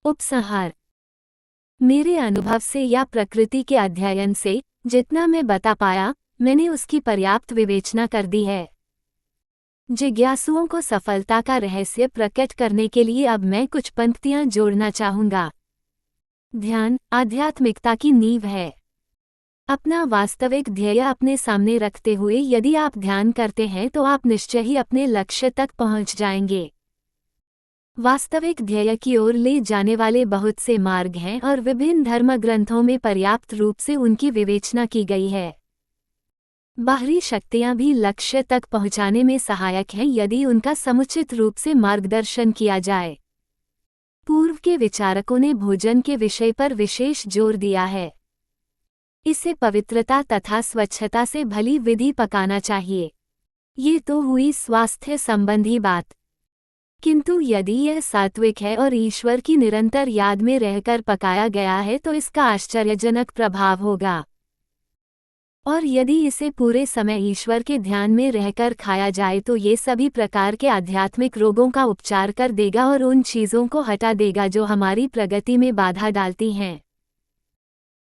उपसंहार। मेरे अनुभव से या प्रकृति के अध्ययन से जितना मैं बता पाया, मैंने उसकी पर्याप्त विवेचना कर दी है। जिज्ञासुओं को सफलता का रहस्य प्रकट करने के लिए अब मैं कुछ पंक्तियां जोड़ना चाहूंगा। ध्यान आध्यात्मिकता की नींव है। अपना वास्तविक ध्येय अपने सामने रखते हुए यदि आप ध्यान करते हैं तो आप निश्चय ही अपने लक्ष्य तक पहुंच जाएंगे। वास्तविक ध्येय की ओर ले जाने वाले बहुत से मार्ग हैं और विभिन्न धर्म ग्रंथों में पर्याप्त रूप से उनकी विवेचना की गई है। बाहरी शक्तियां भी लक्ष्य तक पहुंचाने में सहायक हैं यदि उनका समुचित रूप से मार्गदर्शन किया जाए। पूर्व के विचारकों ने भोजन के विषय पर विशेष जोर दिया है। इसे पवित्रता तथा स्वच्छता से भली विधि पकाना चाहिए। ये तो हुई स्वास्थ्य संबंधी बात, किंतु यदि यह सात्विक है और ईश्वर की निरंतर याद में रहकर पकाया गया है तो इसका आश्चर्यजनक प्रभाव होगा। और यदि इसे पूरे समय ईश्वर के ध्यान में रहकर खाया जाए तो ये सभी प्रकार के आध्यात्मिक रोगों का उपचार कर देगा और उन चीज़ों को हटा देगा जो हमारी प्रगति में बाधा डालती हैं।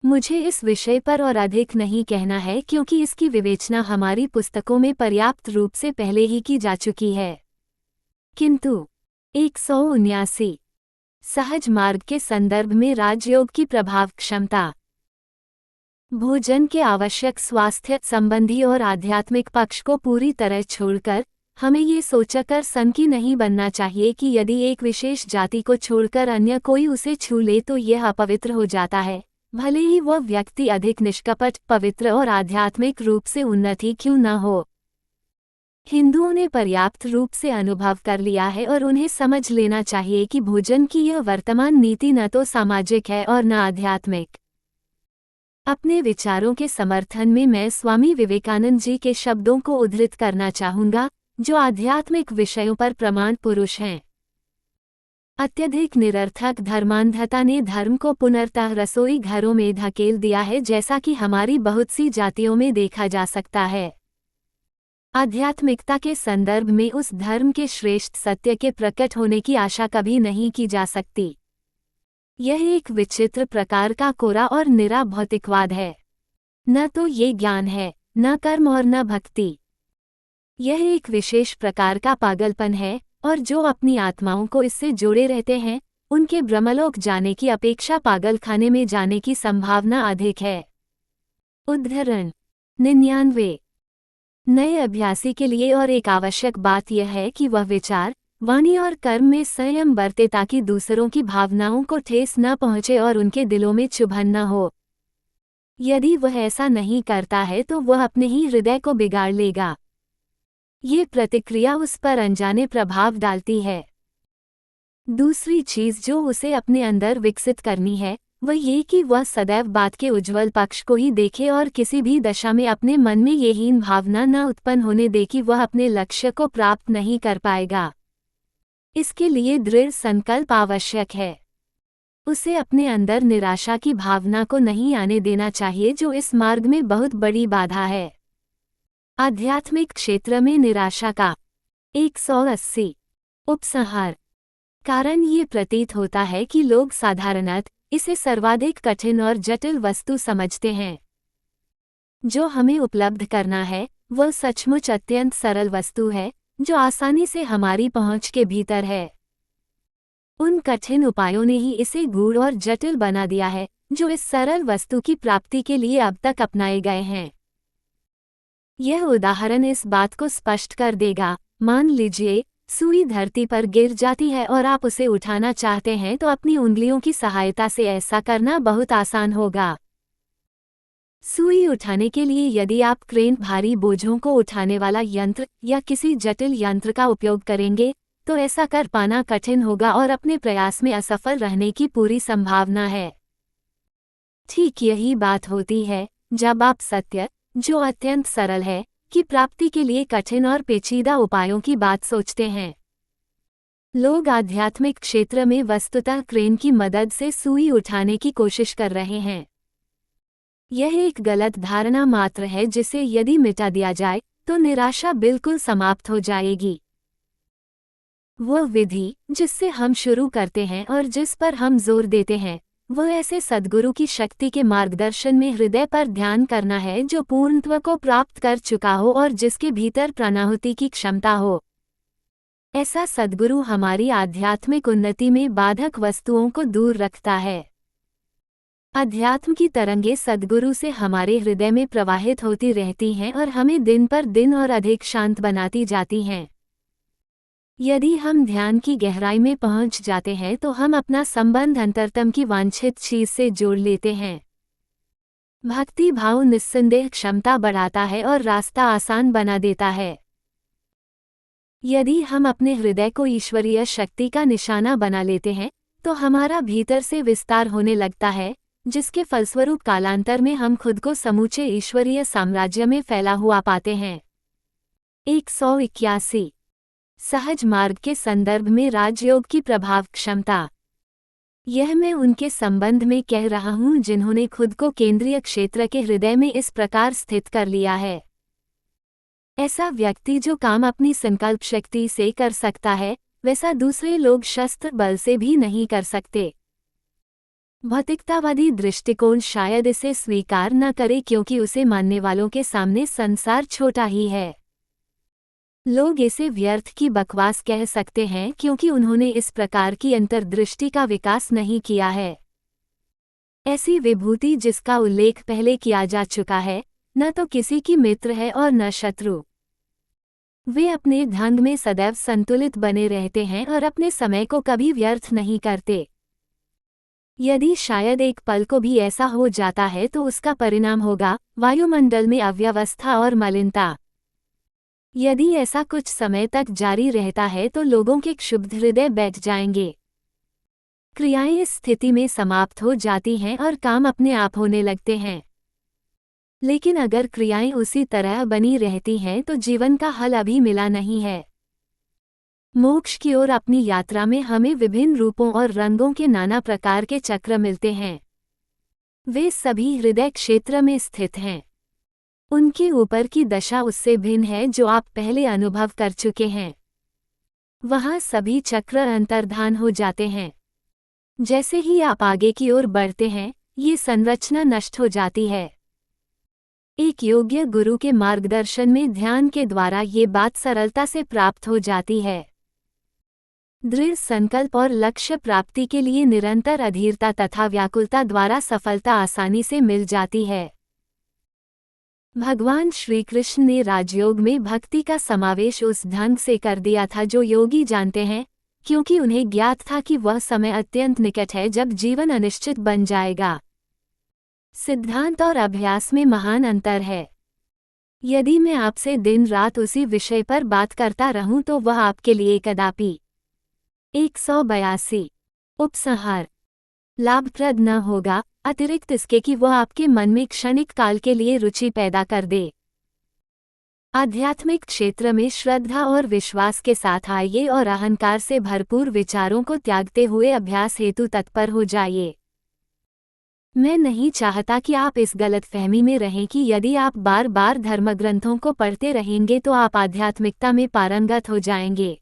मुझे इस विषय पर और अधिक नहीं कहना है क्योंकि इसकी विवेचना हमारी पुस्तकों में पर्याप्त रूप से पहले ही की जा चुकी है। किंतु 179 सहज मार्ग के संदर्भ में राजयोग की प्रभाव क्षमता। भोजन के आवश्यक स्वास्थ्य संबंधी और आध्यात्मिक पक्ष को पूरी तरह छोड़कर हमें ये सोचकर संकी नहीं बनना चाहिए कि यदि एक विशेष जाति को छोड़कर अन्य कोई उसे छू ले तो यह अपवित्र हो जाता है, भले ही वह व्यक्ति अधिक निष्कपट, पवित्र और आध्यात्मिक रूप से उन्नत ही क्यों न हो। हिंदुओं ने पर्याप्त रूप से अनुभव कर लिया है और उन्हें समझ लेना चाहिए कि भोजन की यह वर्तमान नीति न तो सामाजिक है और न आध्यात्मिक। अपने विचारों के समर्थन में मैं स्वामी विवेकानंद जी के शब्दों को उद्धृत करना चाहूंगा, जो आध्यात्मिक विषयों पर प्रमाण पुरुष हैं। अत्यधिक निरर्थक धर्मांधता ने धर्म को पुनर्तः रसोई घरों में धकेल दिया है, जैसा कि हमारी बहुत सी जातियों में देखा जा सकता है। आध्यात्मिकता के संदर्भ में उस धर्म के श्रेष्ठ सत्य के प्रकट होने की आशा कभी नहीं की जा सकती। यह एक विचित्र प्रकार का कोरा और निरा भौतिकवाद है। न तो ये ज्ञान है, न कर्म और न भक्ति। यह एक विशेष प्रकार का पागलपन है और जो अपनी आत्माओं को इससे जोड़े रहते हैं, उनके ब्रह्मलोक जाने की अपेक्षा पागलखाने में जाने की संभावना अधिक है। उद्धरण 99 नए अभ्यासी के लिए और एक आवश्यक बात यह है कि वह विचार, वाणी और कर्म में संयम बरते ताकि दूसरों की भावनाओं को ठेस न पहुँचे और उनके दिलों में चुभन न हो। यदि वह ऐसा नहीं करता है तो वह अपने ही हृदय को बिगाड़ लेगा। ये प्रतिक्रिया उस पर अनजाने प्रभाव डालती है। दूसरी चीज़ जो उसे अपने अंदर विकसित करनी है वह ये कि वह सदैव बात के उज्ज्वल पक्ष को ही देखे और किसी भी दशा में अपने मन में ये हीन भावना न उत्पन्न होने दे कि वह अपने लक्ष्य को प्राप्त नहीं कर पाएगा। इसके लिए दृढ़ संकल्प आवश्यक है। उसे अपने अंदर निराशा की भावना को नहीं आने देना चाहिए, जो इस मार्ग में बहुत बड़ी बाधा है। आध्यात्मिक क्षेत्र में निराशा का 180 उपसंहार। कारण ये प्रतीत होता है कि लोग साधारणतः इसे सर्वाधिक कठिन और जटिल वस्तु समझते हैं। जो हमें उपलब्ध करना है वह सचमुच अत्यंत सरल वस्तु है, जो आसानी से हमारी पहुंच के भीतर है। उन कठिन उपायों ने ही इसे गूढ़ और जटिल बना दिया है, जो इस सरल वस्तु की प्राप्ति के लिए अब तक अपनाए गए हैं। यह उदाहरण इस बात को स्पष्ट कर देगा। मान लीजिए सुई धरती पर गिर जाती है और आप उसे उठाना चाहते हैं तो अपनी उंगलियों की सहायता से ऐसा करना बहुत आसान होगा। सुई उठाने के लिए यदि आप क्रेन, भारी बोझों को उठाने वाला यंत्र या किसी जटिल यंत्र का उपयोग करेंगे तो ऐसा कर पाना कठिन होगा और अपने प्रयास में असफल रहने की पूरी संभावना है। ठीक यही बात होती है जब आप सत्य, जो अत्यंत सरल है, की प्राप्ति के लिए कठिन और पेचीदा उपायों की बात सोचते हैं। लोग आध्यात्मिक क्षेत्र में वस्तुतः क्रेन की मदद से सुई उठाने की कोशिश कर रहे हैं। यह एक गलत धारणा मात्र है जिसे यदि मिटा दिया जाए तो निराशा बिल्कुल समाप्त हो जाएगी। वो विधि जिससे हम शुरू करते हैं और जिस पर हम जोर देते हैं वो ऐसे सद्गुरु की शक्ति के मार्गदर्शन में हृदय पर ध्यान करना है जो पूर्णत्व को प्राप्त कर चुका हो और जिसके भीतर प्राणाहुति की क्षमता हो। ऐसा सद्गुरु हमारी आध्यात्मिक उन्नति में बाधक वस्तुओं को दूर रखता है। अध्यात्म की तरंगे सद्गुरु से हमारे हृदय में प्रवाहित होती रहती हैं और हमें दिन पर दिन और अधिक शांत बनाती जाती हैं। यदि हम ध्यान की गहराई में पहुंच जाते हैं तो हम अपना संबंध अंतरतम की वांछित चीज से जोड़ लेते हैं। भक्ति भाव निस्संदेह क्षमता बढ़ाता है और रास्ता आसान बना देता है। यदि हम अपने हृदय को ईश्वरीय शक्ति का निशाना बना लेते हैं तो हमारा भीतर से विस्तार होने लगता है, जिसके फलस्वरूप कालांतर में हम खुद को समूचे ईश्वरीय साम्राज्य में फैला हुआ पाते हैं। 181 सहज मार्ग के संदर्भ में राजयोग की प्रभाव क्षमता। यह मैं उनके संबंध में कह रहा हूं जिन्होंने खुद को केंद्रीय क्षेत्र के हृदय में इस प्रकार स्थित कर लिया है। ऐसा व्यक्ति जो काम अपनी संकल्प शक्ति से कर सकता है वैसा दूसरे लोग शस्त्र बल से भी नहीं कर सकते। भौतिकतावादी दृष्टिकोण शायद इसे स्वीकार न करे क्योंकि उसे मानने वालों के सामने संसार छोटा ही है। लोग इसे व्यर्थ की बकवास कह सकते हैं क्योंकि उन्होंने इस प्रकार की अंतर्दृष्टि का विकास नहीं किया है। ऐसी विभूति जिसका उल्लेख पहले किया जा चुका है न तो किसी की मित्र है और न शत्रु। वे अपने ढंग में सदैव संतुलित बने रहते हैं और अपने समय को कभी व्यर्थ नहीं करते। यदि शायद एक पल को भी ऐसा हो जाता है तो उसका परिणाम होगा वायुमंडल में अव्यवस्था और मलिनता। यदि ऐसा कुछ समय तक जारी रहता है तो लोगों के क्षुब्ध हृदय बैठ जाएंगे। क्रियाएं इस स्थिति में समाप्त हो जाती हैं और काम अपने आप होने लगते हैं। लेकिन अगर क्रियाएं उसी तरह बनी रहती हैं तो जीवन का हल अभी मिला नहीं है। मोक्ष की ओर अपनी यात्रा में हमें विभिन्न रूपों और रंगों के नाना प्रकार के चक्र मिलते हैं। वे सभी हृदय क्षेत्र में स्थित हैं। उनके ऊपर की दशा उससे भिन्न है जो आप पहले अनुभव कर चुके हैं। वहां सभी चक्र अंतर्धान हो जाते हैं। जैसे ही आप आगे की ओर बढ़ते हैं ये संरचना नष्ट हो जाती है। एक योग्य गुरु के मार्गदर्शन में ध्यान के द्वारा ये बात सरलता से प्राप्त हो जाती है। दृढ़ संकल्प और लक्ष्य प्राप्ति के लिए निरंतर अधीरता तथा व्याकुलता द्वारा सफलता आसानी से मिल जाती है। भगवान श्री कृष्ण ने राजयोग में भक्ति का समावेश उस ढंग से कर दिया था जो योगी जानते हैं, क्योंकि उन्हें ज्ञात था कि वह समय अत्यंत निकट है जब जीवन अनिश्चित बन जाएगा। सिद्धांत और अभ्यास में महान अंतर है। यदि मैं आपसे दिन रात उसी विषय पर बात करता रहूं तो वह आपके लिए कदापि 182 उपसंहार लाभप्रद न होगा, अतिरिक्त इसके कि वह आपके मन में क्षणिक काल के लिए रुचि पैदा कर दे। आध्यात्मिक क्षेत्र में श्रद्धा और विश्वास के साथ आइए और अहंकार से भरपूर विचारों को त्यागते हुए अभ्यास हेतु तत्पर हो जाइए। मैं नहीं चाहता कि आप इस गलतफहमी में रहें कि यदि आप बार बार धर्मग्रंथों को पढ़ते रहेंगे तो आप आध्यात्मिकता में पारंगत हो जाएंगे।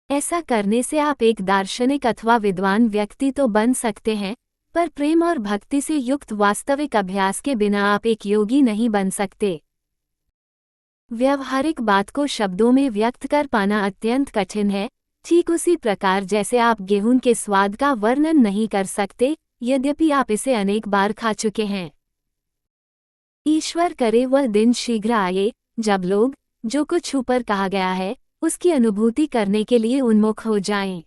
ऐसा करने से आप एक दार्शनिक अथवा विद्वान व्यक्ति तो बन सकते हैं, पर प्रेम और भक्ति से युक्त वास्तविक अभ्यास के बिना आप एक योगी नहीं बन सकते। व्यावहारिक बात को शब्दों में व्यक्त कर पाना अत्यंत कठिन है, ठीक उसी प्रकार जैसे आप गेहूं के स्वाद का वर्णन नहीं कर सकते, यद्यपि आप इसे अनेक बार खा चुके हैं। ईश्वर करे वह दिन शीघ्र आए जब लोग जो कुछ ऊपर कहा गया है उसकी अनुभूति करने के लिए उन्मुख हो जाएं।